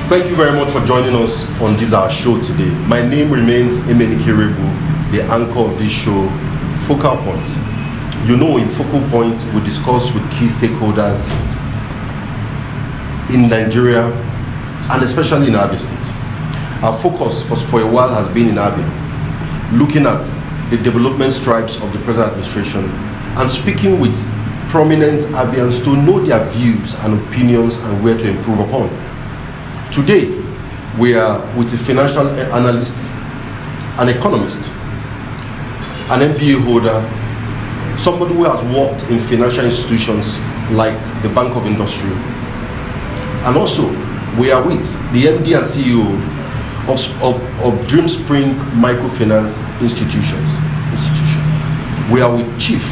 Thank you very much for joining us on this our show today. My name remains Emenike Rebu, the anchor of this show, Focal Point. You know, in Focal Point, we discuss with key stakeholders in Nigeria and especially in Abia State. Our focus for a while has been in Abia, looking at the development strides of the present administration and speaking with prominent Abians to know their views and opinions and where to improve upon. Today, we are with a financial analyst, an economist, an MBA holder, somebody who has worked in financial institutions like the Bank of Industry. And also, we are with the MD and CEO of Dreamspring Microfinance Institution. We are with Chief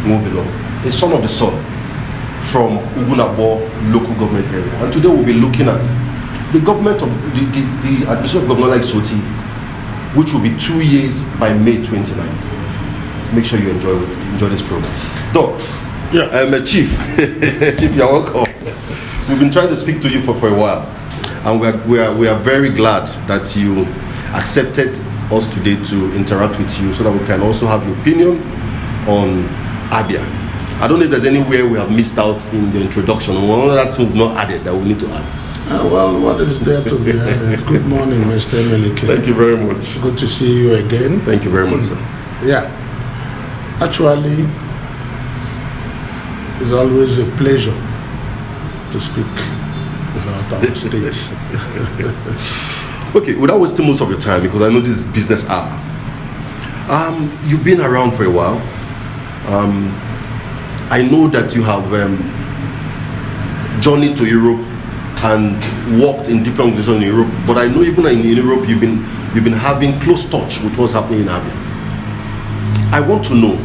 Nwaobilor, a son of the soil from Ugunabo local government area. And today we'll be looking at the government of the administration of Governor like Otti, which will be 2 years by May 29th. Make sure you enjoy this program. Doc, yeah, I'm a Chief. Chief, you're welcome. We've been trying to speak to you for a while, and we are very glad that you accepted us today to interact with you so that we can also have your opinion on Abia. I don't know if there's anywhere we have missed out in the introduction. One other thing we've not added that we need to add. Well, what is there to be added? Good morning, Mr. Emenike. Thank you very much. Good to see you again. Thank you very much, sir. Yeah. Actually, it's always a pleasure to speak about our state. Okay, without wasting most of your time, because I know this is business hour. You've been around for a while. I know that you have journeyed to Europe and worked in different organizations in Europe, but I know even in Europe you've been having close touch with what's happening in Abia. I want to know,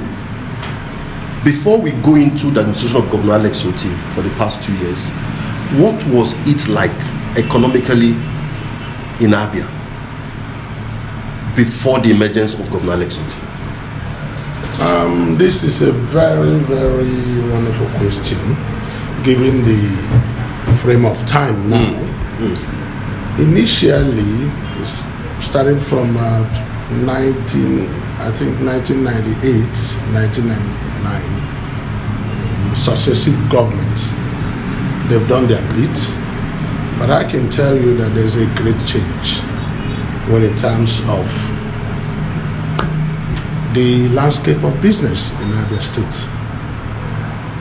before we go into the administration of Governor Alex Otti for the past 2 years, what was it like economically in Abia before the emergence of Governor Alex Otti? This is a very, very wonderful question, given the frame of time now. Initially, starting from 1998, 1999, successive governments, they've done their bit, but I can tell you that there's a great change when in terms of the landscape of business in Abia State.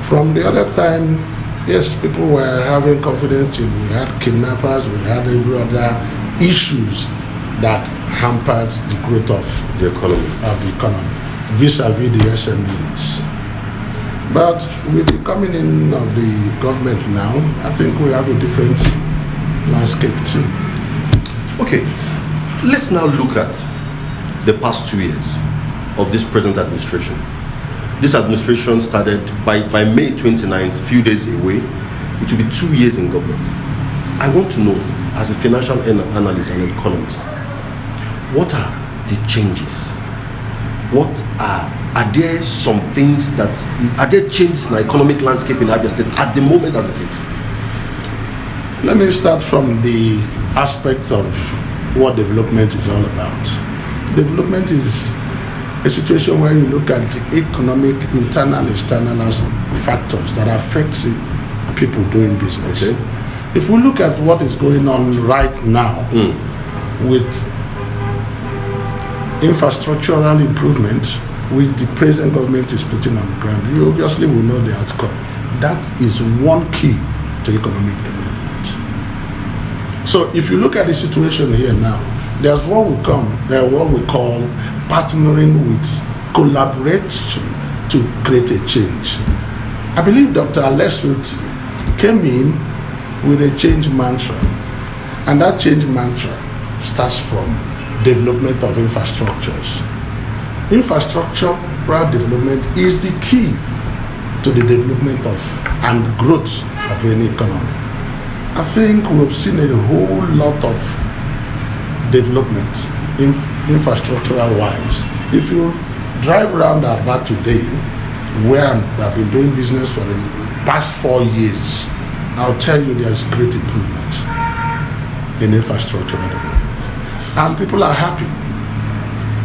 From the other time, yes, people were having confidence. We had kidnappers, we had every other issues that hampered the growth of the economy, vis-a-vis the SMEs. But with the coming in of the government now, I think we have a different landscape too. Okay, let's now look at the past 2 years of this present administration. This administration started by May 29th, a few days away. It will be 2 years in government. I want to know, as a financial analyst and economist, what are the changes? Are there some things are there changes in the economic landscape in Abia State at the moment as it is? Let me start from the aspect of what development is all about. Development is a situation where you look at the economic, internal, external factors that affect people doing business. Okay. If we look at what is going on right now with infrastructural improvement, which the present government is putting on the ground, you obviously will know the outcome. That is one key to economic development. So if you look at the situation here now, there's what we call partnering with collaboration to create a change. I believe Dr. Alex Otti came in with a change mantra, and that change mantra starts from development of infrastructures. Infrastructural development is the key to the development of and growth of any economy. I think we've seen a whole lot of development infrastructural wise. If you drive around Aba today, where I've been doing business for the past 4 years, I'll tell you there's great improvement in infrastructural development. And people are happy.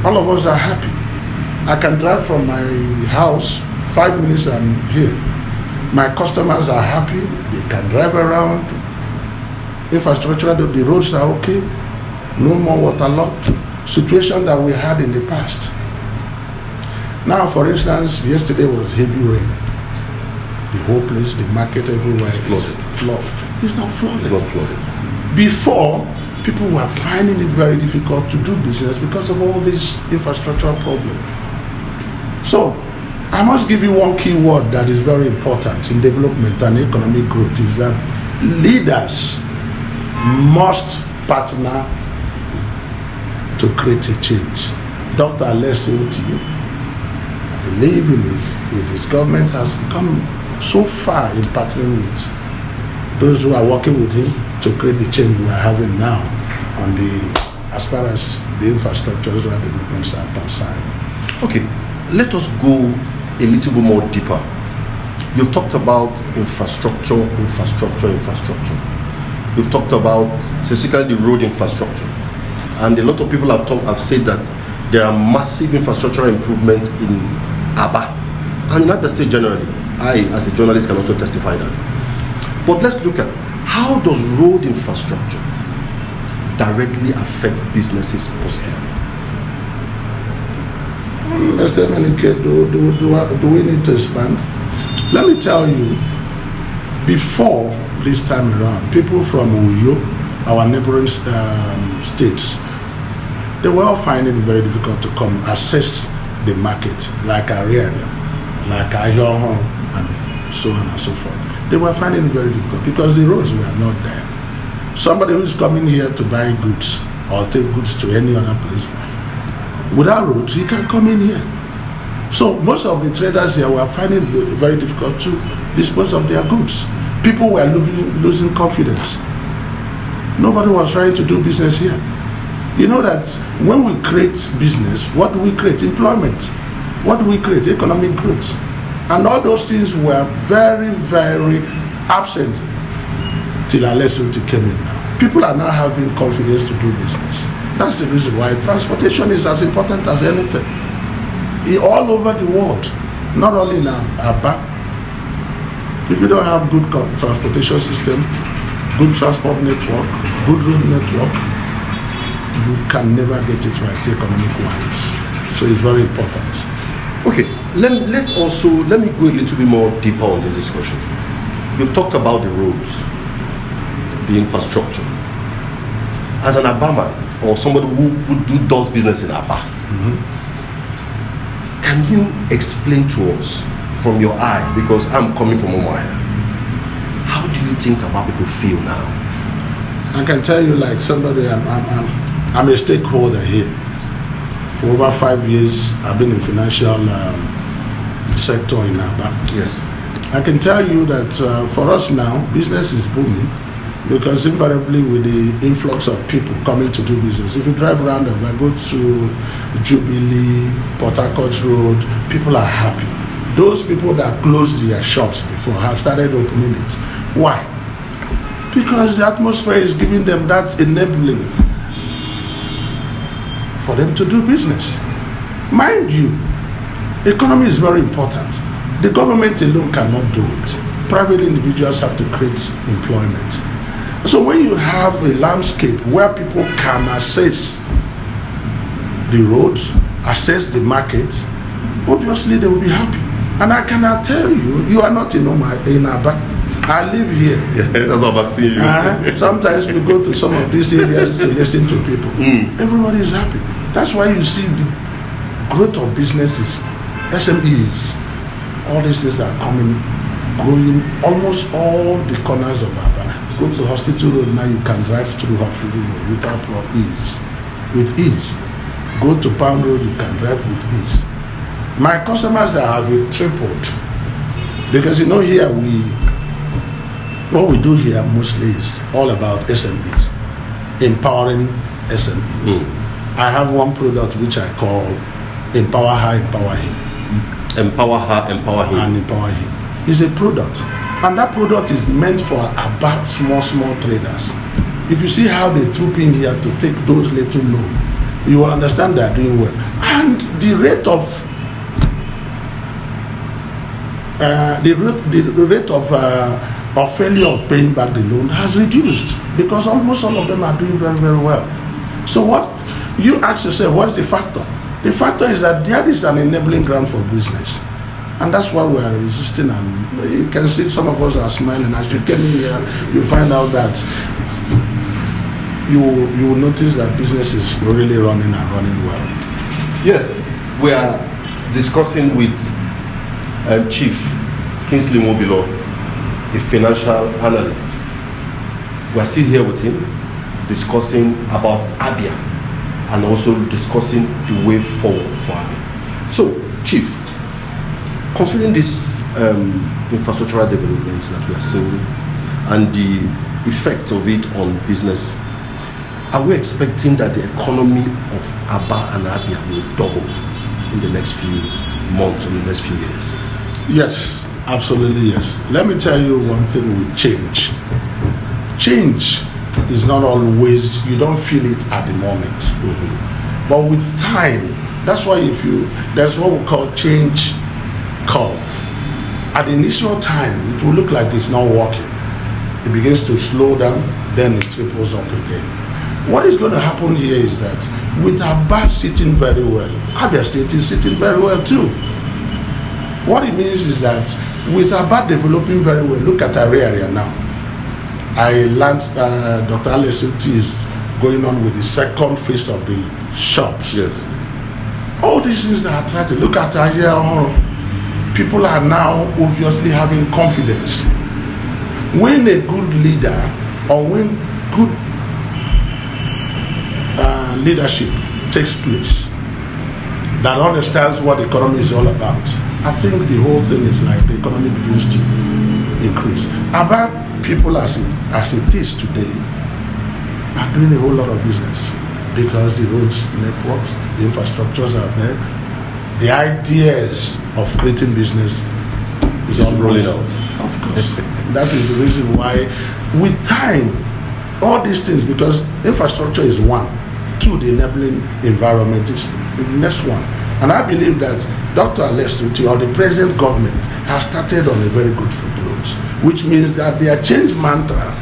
All of us are happy. I can drive from my house, 5 minutes I'm here. My customers are happy, they can drive around. Infrastructure, the roads are okay, no more waterlogged. Situation that we had in the past. Now, for instance, yesterday was heavy rain. The whole place, the market everywhere is flooded. It's not flooded. It's not flooded. Before, people were finding it very difficult to do business because of all these infrastructural problems. So, I must give you one key word that is very important in development and economic growth is that leaders must partner to create a change. Dr. Otti, I believe with his government, has come so far in partnering with those who are working with him to create the change we are having now on as far as the infrastructural developments are concerned. Okay, let us go a little bit more deeper. You've talked about infrastructure. You've talked about specifically the road infrastructure, and a lot of people have said that there are massive infrastructural improvements in Aba and in Abia State generally. I, as a journalist, can also testify that. But let's look at how does road infrastructure directly affect businesses positively? Mr. Menike, do we need to expand? Let me tell you, before this time around, people from Uyo, our neighboring states, they were all finding it very difficult to come access the market, like Area, like Ayoho, and so on and so forth. They were finding it very difficult because the roads were not there. Somebody who is coming here to buy goods or take goods to any other place, without roads, he can come in here. So most of the traders here were finding it very difficult to dispose of their goods. People were losing confidence. Nobody was trying to do business here. You know that when we create business, what do we create? Employment. What do we create? Economic growth. And all those things were very, very absent till Otti came in now. People are now having confidence to do business. That's the reason why transportation is as important as anything. All over the world, not only in Aba. If you don't have good transportation system, good transport network, good road network, you can never get it right economic-wise. So it's very important. Okay, let me go a little bit more deeper on this discussion. You've talked about the roads, the infrastructure. As an Abaman, or somebody who does business in Aba, can you explain to us from your eye, because I'm coming from Umuahia, how do you think about people feel now? I can tell you, like somebody, I'm a stakeholder here. For over 5 years, I've been in financial sector in Aba. Yes. I can tell you that for us now, business is booming because invariably with the influx of people coming to do business, if you drive around Aba, go to Jubilee, Port Harcourt Road, people are happy. Those people that closed their shops before have started opening it. Why? Because the atmosphere is giving them that enabling for them to do business. Mind you, economy is very important. The government alone cannot do it. Private individuals have to create employment. So when you have a landscape where people can access the roads, access the market, obviously they will be happy. And I cannot tell you, you are not in Aba. I live here. Yeah, that's what I'm seeing you. Sometimes we go to some of these areas to listen to people. Everybody is happy. That's why you see the growth of businesses, SMEs, all these things are coming, growing almost all the corners of Aba. Go to Hospital Road now, you can drive through Hospital Road without ease. With ease. Go to Pound Road, you can drive with ease. My customers have tripled because here what we do here mostly is all about SMEs, empowering SMEs. I have one product which I call Empower Her, Empower Him. Empower Her, Empower Him. And Empower Him. It's a product. And that product is meant for about small traders. If you see how they troop in here to take those little loans, you will understand they are doing well. And the rate of failure of paying back the loan has reduced because almost all of them are doing very, very well. So what you ask yourself, what is the factor? The factor is that there is an enabling ground for business. And that's why we are resisting. And you can see some of us are smiling. As you came in here, you find out that you will notice that business is really running well. Yes, we are discussing with Chief Nwaobilor, a financial analyst. We are still here with him, discussing about Abia and also discussing the way forward for Abia. So, Chief, considering this infrastructural developments that we are seeing and the effect of it on business, are we expecting that the economy of Aba and Abia will double in the next few months or in the next few years? Yes, absolutely yes. Let me tell you one thing with change. Change is not always, you don't feel it at the moment. Mm-hmm. But with time, that's why that's what we call change curve. At the initial time, it will look like it's not working. It begins to slow down, then it triples up again. What is going to happen here is that with Aba sitting very well, Abia State is sitting very well too. What it means is that with Aba developing very well, look at our area now. I learned Dr. Otti is going on with the second phase of the shops. Yes. All these things that are attractive. Look at our here. People are now obviously having confidence. When a good leader or when good leadership takes place that understands what the economy is all about, I think the whole thing is like the economy begins to increase. About people as it is today are doing a whole lot of business because the roads networks, the infrastructures are there. The ideas of creating business is all rolling out. Of course. That is the reason why with time, all these things, because infrastructure is one, two, the enabling environment is the next one. And I believe that Dr. Otti or the present government has started on a very good footnote, which means that their change mantra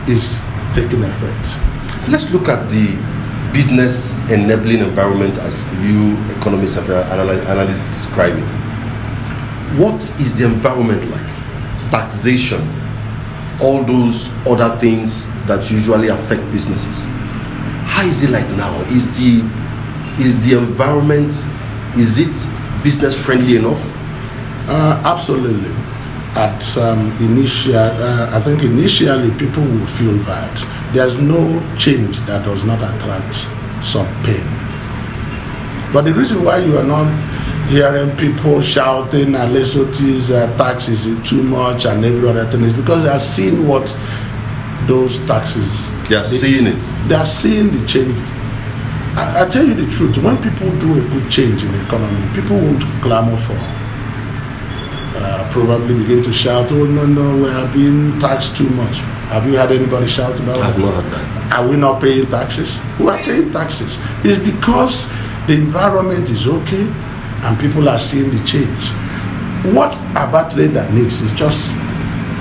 is taking effect. Let's look at the business enabling environment as you economists and analysts describe it. What is the environment like? Taxation, all those other things that usually affect businesses. How is it like now? Is the environment, is it business friendly enough? Absolutely. At I think initially people will feel bad. There's no change that does not attract some pain. But the reason why you are not hearing people shouting Otti's taxes is too much and every other thing is because they are seeing what those taxes. They are seeing it. They are seeing the change. I tell you the truth, when people do a good change in the economy, people won't clamor for probably begin to shout, oh no, we are being taxed too much. Have you had anybody shout about I've that? not had that. Are we not paying taxes? We are paying taxes. It's because the environment is okay and people are seeing the change. What Aba trader needs is just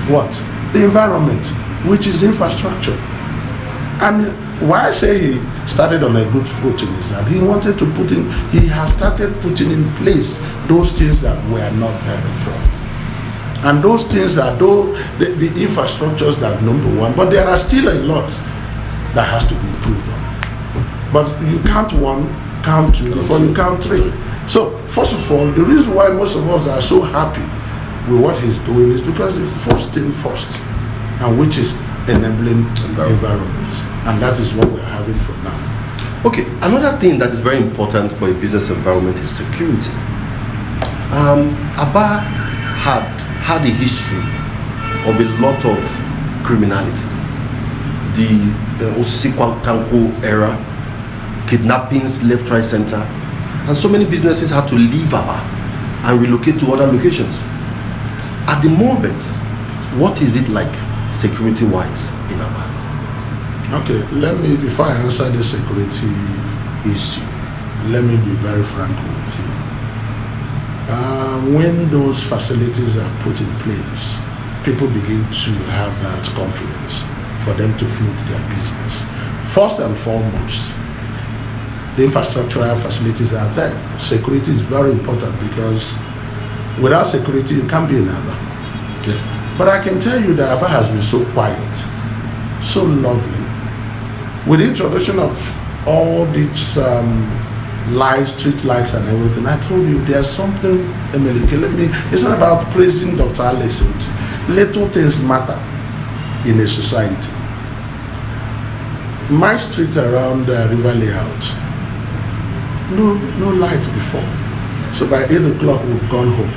what? The environment, which is infrastructure. And why I say he started on a good footing is that he wanted to he has started putting in place those things that were not there before. And those things are the infrastructures that are number one, but there are still a lot that has to be improved on. But you count one, count two, before you count three. So, first of all, the reason why most of us are so happy with what he's doing is because the first thing first, and which is enabling environment. And that is what we're having for now. Okay, another thing that is very important for a business environment is security. Aba had a history of a lot of criminality. The Osikwankanko era, kidnappings left, right, center, and so many businesses had to leave Aba and relocate to other locations. At the moment, What is it like security-wise in Aba? Okay, before I answer the security issue, let me be very frank with you. When those facilities are put in place, people begin to have that confidence for them to float their business. First and foremost, the infrastructural facilities are there. Security is very important because without security, you can't be in Aba. Yes. But I can tell you that Aba has been so quiet, so lovely. With the introduction of all these lights, street lights and everything, I told you there's something, Emily, it's not about praising Dr. Alesot. Little things matter in a society. My street around River Layout, no light before. So by 8 o'clock we've gone home.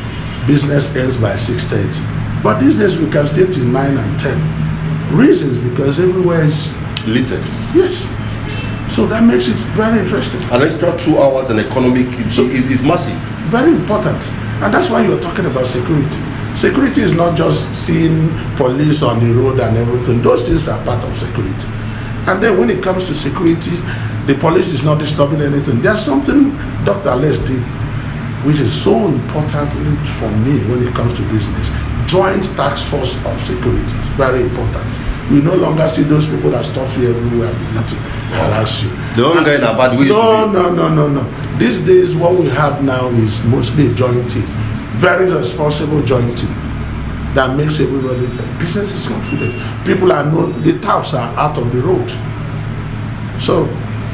Business ends by 6:30. But these days we can stay till 9 and 10. Reasons because everywhere is lit. Yes. So that makes it very interesting. An extra 2 hours in economic is massive. Very important. And that's why you're talking about security. Security is not just seeing police on the road and everything. Those things are part of security. And then when it comes to security, the police is not disturbing anything. There's something Dr. Les did, which is so important for me when it comes to business. Joint task force of security is very important. You no longer see those people that stop you everywhere and begin to harass you. The only guy in a bad way. No. These days, what we have now is mostly a joint team. Very responsible joint team that makes everybody, the business is confident. People are the touts are out of the road. So,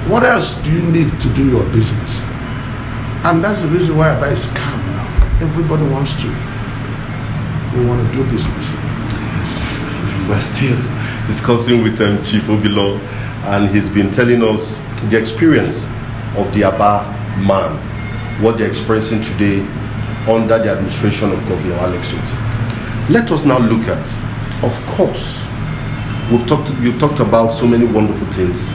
what else do you need to do your business? And that's the reason why Aba is calm now. Everybody wants to. We want to do business. We're still discussing with Chief Nwaobilor, and he's been telling us the experience of the Aba man, what they're experiencing today under the administration of Governor Alex Otti. Let us now look at, of course, you've talked about so many wonderful things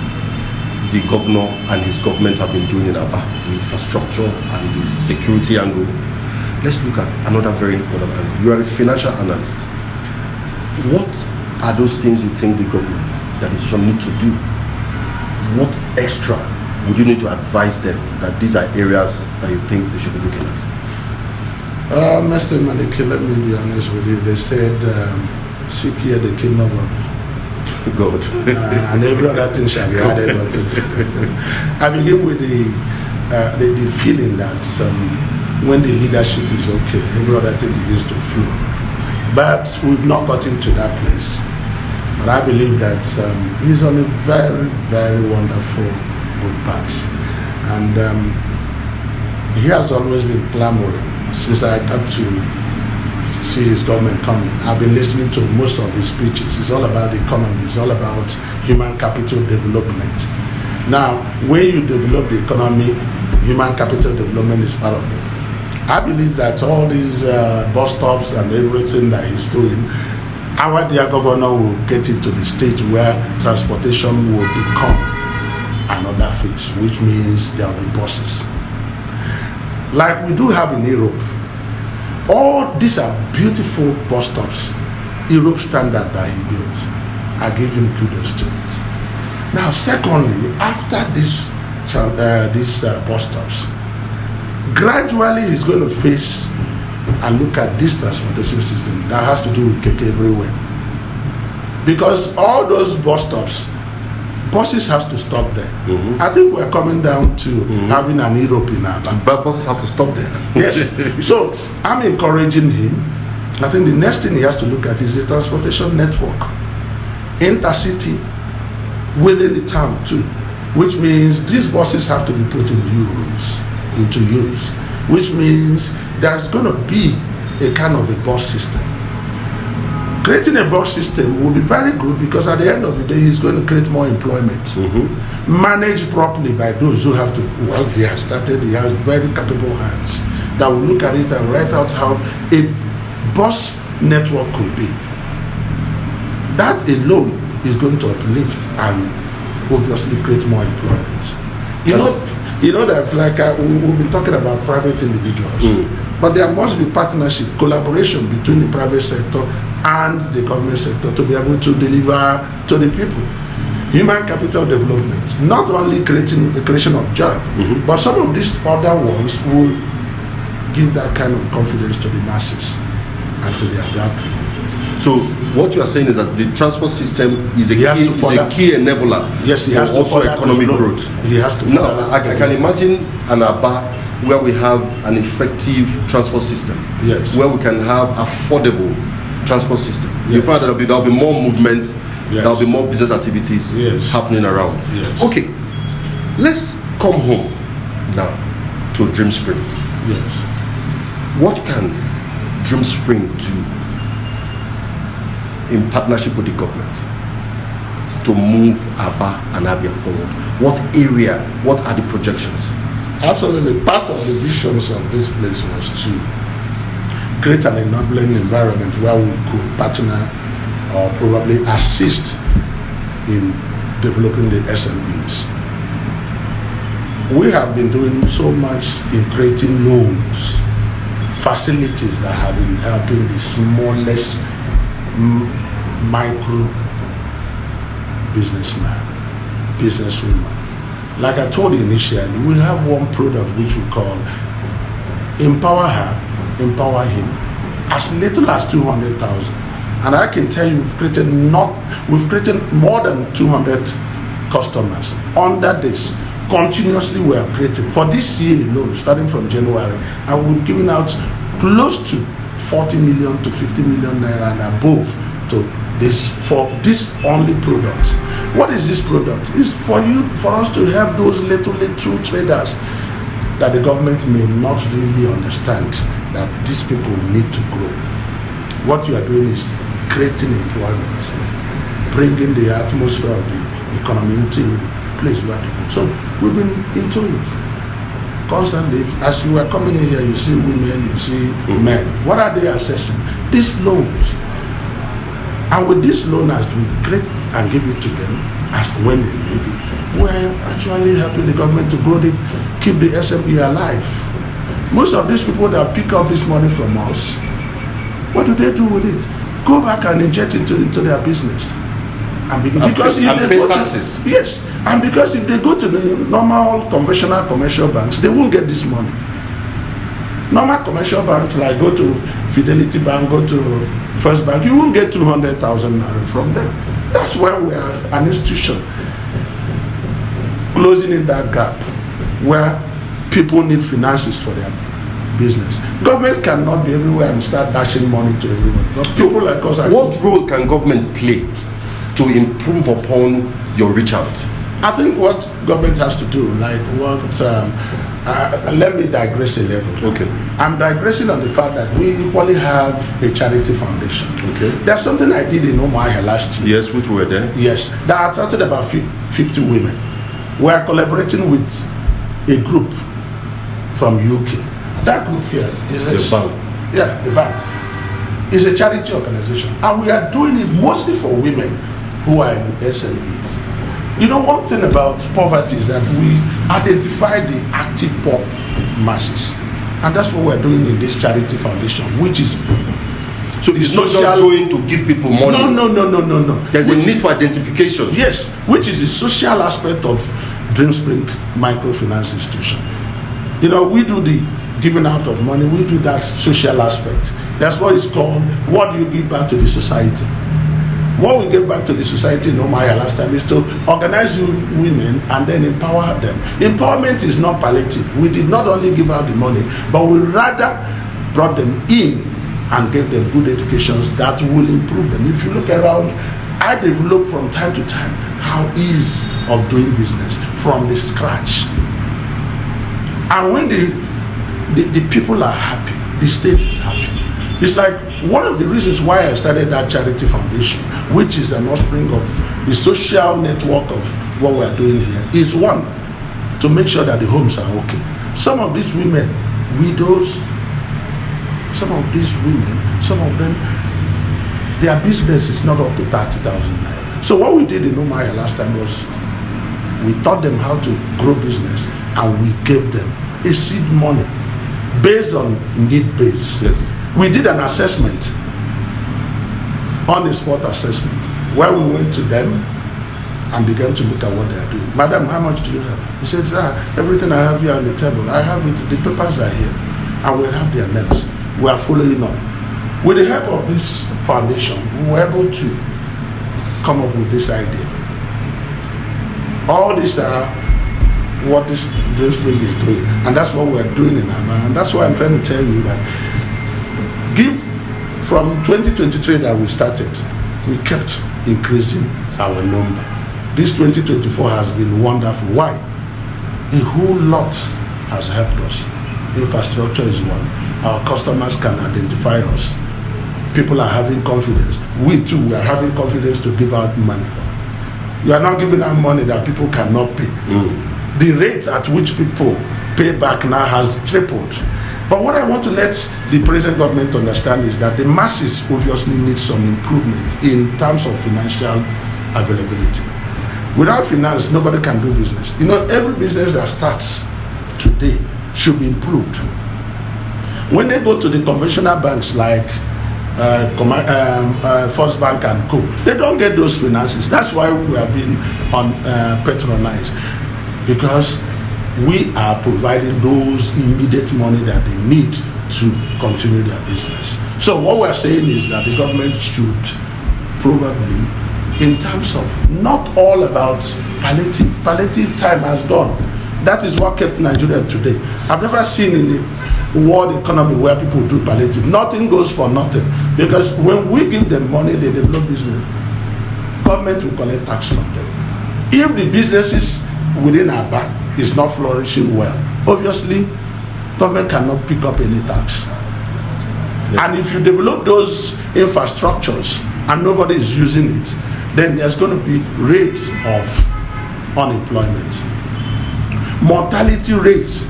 the governor and his government have been doing in Aba, the infrastructure and the security angle. Let's look at another very important angle. You are a financial analyst. What are those things you think the government, the administration need to do? What extra would you need to advise them that these are areas that you think they should be looking at? Mr. Maliki, let me be honest with you. They said, seek ye the kingdom of God. And every other thing shall be added unto it. I begin with the feeling that when the leadership is okay, every other thing begins to flow. But we've not gotten to that place. But I believe that he's on a very, very wonderful, good path. And he has always been clamoring since I got to see his government coming. I've been listening to most of his speeches. It's all about the economy. It's all about human capital development. Now, when you develop the economy, human capital development is part of it. I believe that all these bus stops and everything that he's doing, our dear governor will get it to the stage where transportation will become another phase, which means there will be buses. Like we do have in Europe. All these are beautiful bus stops, Europe standard that he built. I give him kudos to it. Now, secondly, after these bus stops, gradually he's going to face and look at this transportation system that has to do with keke everywhere. Because all those bus stops, buses has to stop there. Mm-hmm. I think we're coming down to having an Europe in Aba. But buses have to stop there. Yes. So I'm encouraging him. I think the next thing he has to look at is the transportation network. Intercity within the town too. Which means these buses have to be put into use. Which means there's going to be a kind of a bus system. Creating a bus system will be very good because at the end of the day, he's going to create more employment. Mm-hmm. Managed properly by those who have to, well, he has started, he has very capable hands that will look at it and write out how a bus network could be. That alone is going to uplift and obviously create more employment. You know that like we've been talking about private individuals, but there must be partnership, collaboration between the private sector and the government sector to be able to deliver to the people. Human capital development, not only the creation of jobs, but some of these other ones will give that kind of confidence to the masses and to the Abia people. So what you are saying is that the transport system is a key enabler for also economic growth. He has to now, I can imagine an Aba where we have an effective transport system, where we can have affordable transport system. You find that there will be more movement, there will be more business activities happening around. Okay, let's come home now to Dreamspring. Yes. What can Dreamspring do in partnership with the government to move Aba and Abia forward? What area, what are the projections? Absolutely. Part of the visions of this place was to create an enabling environment where we could partner or probably assist in developing the SMEs. We have been doing so much in creating loans, facilities that have been helping the smallest micro businesswoman. Like I told you initially, we have one product which we call Empower Her, Empower Him, as little as 200,000. And I can tell you we've created more than 200 customers under this. Continuously we are creating. For this year alone, starting from January, I will be giving out close to 40 million to 50 million naira and above for this only product. What is this product? It's for us to help those little traders that the government may not really understand that these people need to grow. What you are doing is creating employment, bringing the atmosphere of the economy into a place where people. So we've been into it constantly. As you are coming in here, you see women, you see men. What are they accessing? These loans. And with this loan, as we create and give it to them, as when they need it, we're actually helping the government to grow keep the SME alive. Most of these people that pick up this money from us, what do they do with it? Go back and inject it into their business. And because if they go taxes. And because if they go to the normal conventional commercial banks, they won't get this money. Normal commercial banks, like go to Fidelity Bank, go to First Bank, you won't get 200,000 naira from them. That's why we are an institution closing in that gap where people need finances for their business. Government cannot be everywhere and start dashing money to everyone. People like us. What role can government play to improve upon your reach out? I think what government has to do, like what, let me digress a little. Okay. I'm digressing on the fact that we equally have a charity foundation. Okay. There's something I did in Umuahia last year. Yes, which were there? Yes, that attracted about 50 women. We are collaborating with a group from UK. That group here is the bank. Yeah, the bank is a charity organization, and we are doing it mostly for women who are in SMEs. You know, one thing about poverty is that we identify the active poor masses, and that's what we're doing in this charity foundation, which is so it's not just going to give people money. No. There's a need for identification. Yes, which is the social aspect of Dreamspring Microfinance Institution. You know, we do the giving out of money, we do that social aspect. That's what it's called. What do you give back to the society? What we give back to the society in Umuahia last time is to organize women and then empower them. Empowerment is not palliative. We did not only give out the money, but we rather brought them in and gave them good educations that will improve them. If you look around, I develop from time to time how ease of doing business from the scratch. And when the people are happy, the state is happy. It's like one of the reasons why I started that charity foundation, which is an offspring of the social network of what we're doing here, is one, to make sure that the homes are okay. Some of these women, widows, some of them, their business is not up to 30,000 naira. So what we did in Umuahia last time was we taught them how to grow business, and we gave them a seed money based on need base. Yes. We did an assessment on the spot assessment, where we went to them and began to look at what they are doing. Madam, how much do you have? He says, everything I have here on the table, I have it, the papers are here, and we have their names. We are following up. With the help of this foundation, we were able to come up with this idea. All these are what this Dreamspring is doing, and that's what we're doing in Abia. And that's why I'm trying to tell you that from 2023 that we started, we kept increasing our number. This 2024 has been wonderful. Why? A whole lot has helped us. Infrastructure is one. Our customers can identify us. People are having confidence. We too, we are having confidence to give out money. You are not giving out money that people cannot pay. The rate at which people pay back now has tripled. But what I want to let the present government understand is that the masses obviously need some improvement in terms of financial availability. Without finance, nobody can do business. You know, every business that starts today should be improved. When they go to the conventional banks like First Bank and Co, they don't get those finances. That's why we are being patronized, because we are providing those immediate money that they need to continue their business. So what we're saying is that the government should probably, in terms of not all about palliative time has gone. That is what kept Nigeria today. I've never seen in the world economy where people do palliative. Nothing goes for nothing, because when we give them money, they develop business. Government will collect tax from them. If the businesses within Abia is not flourishing well, obviously government cannot pick up any tax. Yes. And if you develop those infrastructures and nobody is using it, then there's going to be rate of unemployment. Mortality rates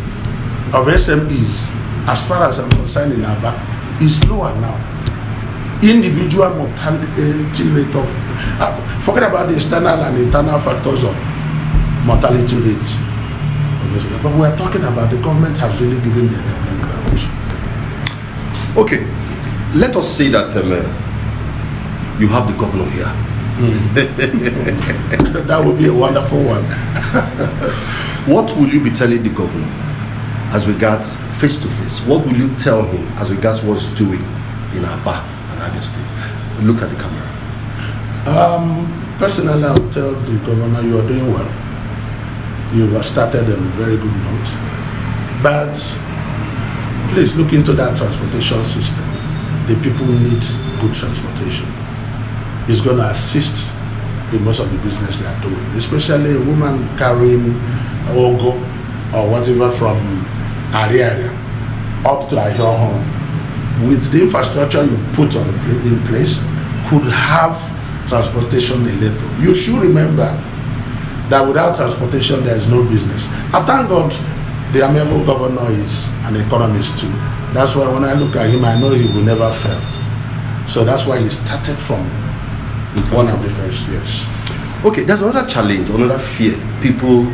of SMEs, as far as I'm concerned in Abia, is lower now. Individual mortality rate of, forget about the external and internal factors of mortality rates. But we're talking about the government has really given the enabling grounds. Okay, let us say that you have the governor here. That would be a wonderful one. What will you be telling the governor as regards face to face? What will you tell him as regards what he's doing in Abia and Abia State? Look at the camera. Personally, I will tell the governor, you are doing well. You have started on a very good note, but please look into that transportation system. The people need good transportation. It's going to assist in most of the business they are doing, especially a woman carrying ogo or whatever from area up to Ahiohon. With the infrastructure you've put in place, could have transportation a little. You should remember that without transportation there is no business. I thank God the amiable governor is an economist too. That's why when I look at him, I know he will never fail. So that's why he started from one of the best. Yes. Okay, there's another challenge, another fear people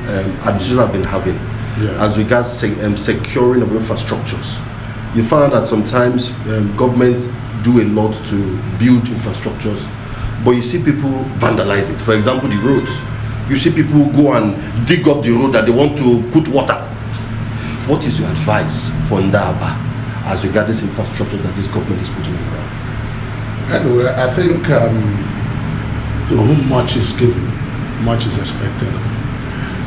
administrators have been having as regards securing of infrastructures. You find that sometimes government do a lot to build infrastructures, but you see people vandalize it. For example, the roads. You see people go and dig up the road that they want to put water. What is your advice for Ndaba as regards this infrastructure that this government is putting on the ground? Anyway, I think to whom much is given, much is expected.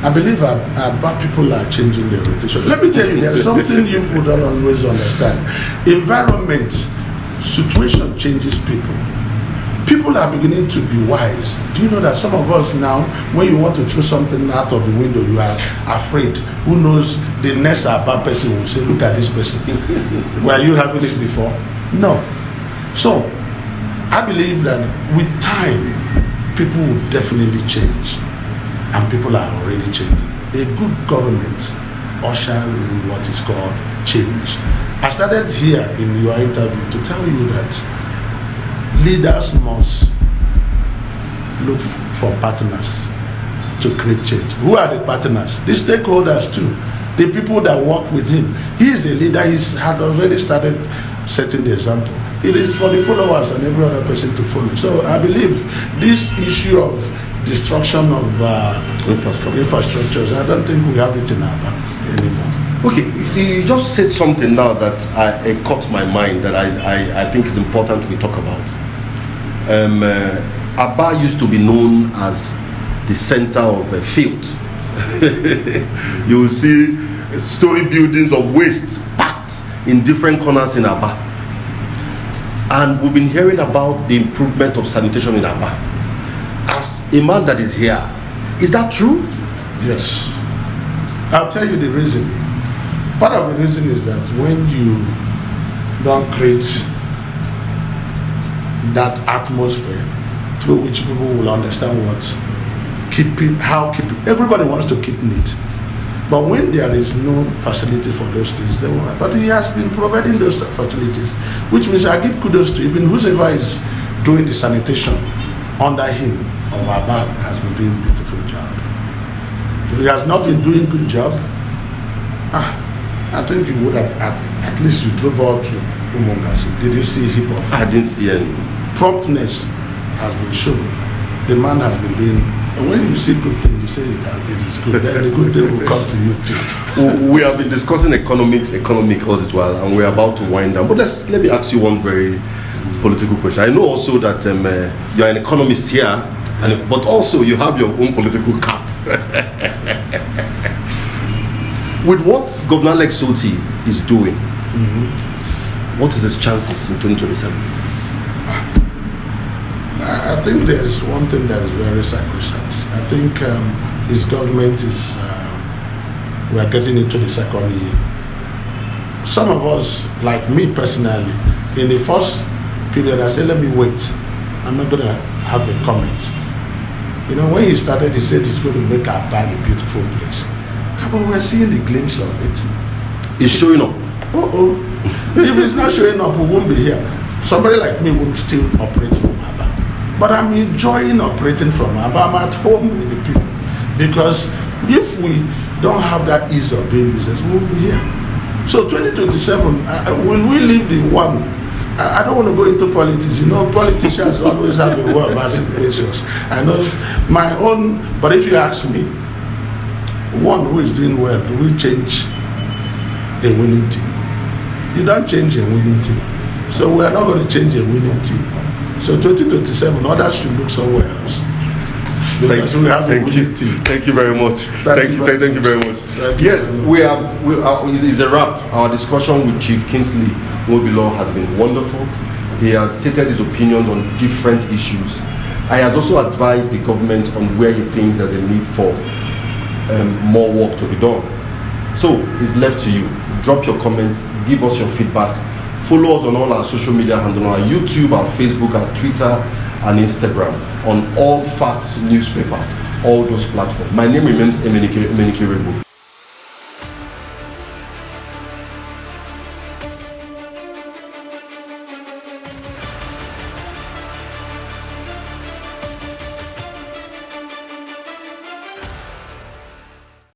I believe Abia people are changing their rotation. Let me tell you, there's something you people don't always understand. Environment, situation changes people. People are beginning to be wise. Do you know that some of us now, when you want to throw something out of the window, you are afraid. Who knows, the next Abia person will say, look at this person. Were you having it before? No. So, I believe that with time, people will definitely change. And people are already changing. A good government ushers in what is called change. I started here in your interview to tell you that leaders must look for partners to create change. Who are the partners? The stakeholders too. The people that work with him. He is a leader. He had already started setting the example. It is for the followers and every other person to follow. So I believe this issue of destruction of infrastructures, I don't think we have it in Abba anymore. Okay, you just said something now that it caught my mind that I think is important we talk about. Abba used to be known as the center of a field. You will see story buildings of waste packed in different corners in Abba. And we've been hearing about the improvement of sanitation in Abba. As a man that is here, is that true? Yes. I'll tell you the reason. Part of the reason is that when you don't create that atmosphere through which people will understand everybody wants to keep neat. But when there is no facility for those things, they won't. But he has been providing those facilities, which means I give kudos to even whoever is doing the sanitation under him of Abba has been doing a beautiful job. If he has not been doing a good job, I think you would have at least you drove out to Umongasi. Did you see a heap of? I didn't see any. Promptness has been shown. The man has been doing. And when you see good thing, you say it is good. Then the good thing will come to you too. We have been discussing economic all this while, and we're about to wind down. But let me ask you one very political question. I know also that you're an economist here, but also you have your own political cap. With what Governor Alex Otti is doing, what is his chances in 2027? I think there's one thing that is very sacrosanct. I think his government is, we are getting into the second year. Some of us, like me personally, in the first period, I said, let me wait. I'm not going to have a comment. You know, when he started, he said he's going to make Abba a beautiful place. But we're seeing the glimpse of it. It's showing up. If it's not showing up, we won't be here. Somebody like me won't still operate from Abba. But I'm enjoying operating from Abba. I'm at home with the people. Because if we don't have that ease of doing business, we won't be here. So 2027, will we leave the one? I don't want to go into politics. You know, politicians always have a war of aspirations. I know my own, but if you ask me, one who is doing well, do we change a winning team? You don't change a winning team. So we are not going to change a winning team. So 2027, others should look somewhere else. Because we have a winning team. Thank you very much. Thank you very much. Yes, it's a wrap. Our discussion with Chief Nwaobilor has been wonderful. He has stated his opinions on different issues. I has also advised the government on where he thinks there's a need for more work to be done. So it's left to you. Drop your comments, give us your feedback. Follow us on all our social media handles, our YouTube, our Facebook, our Twitter, and Instagram, on all Facts newspaper, all those platforms. My name remains Emenike Rebo.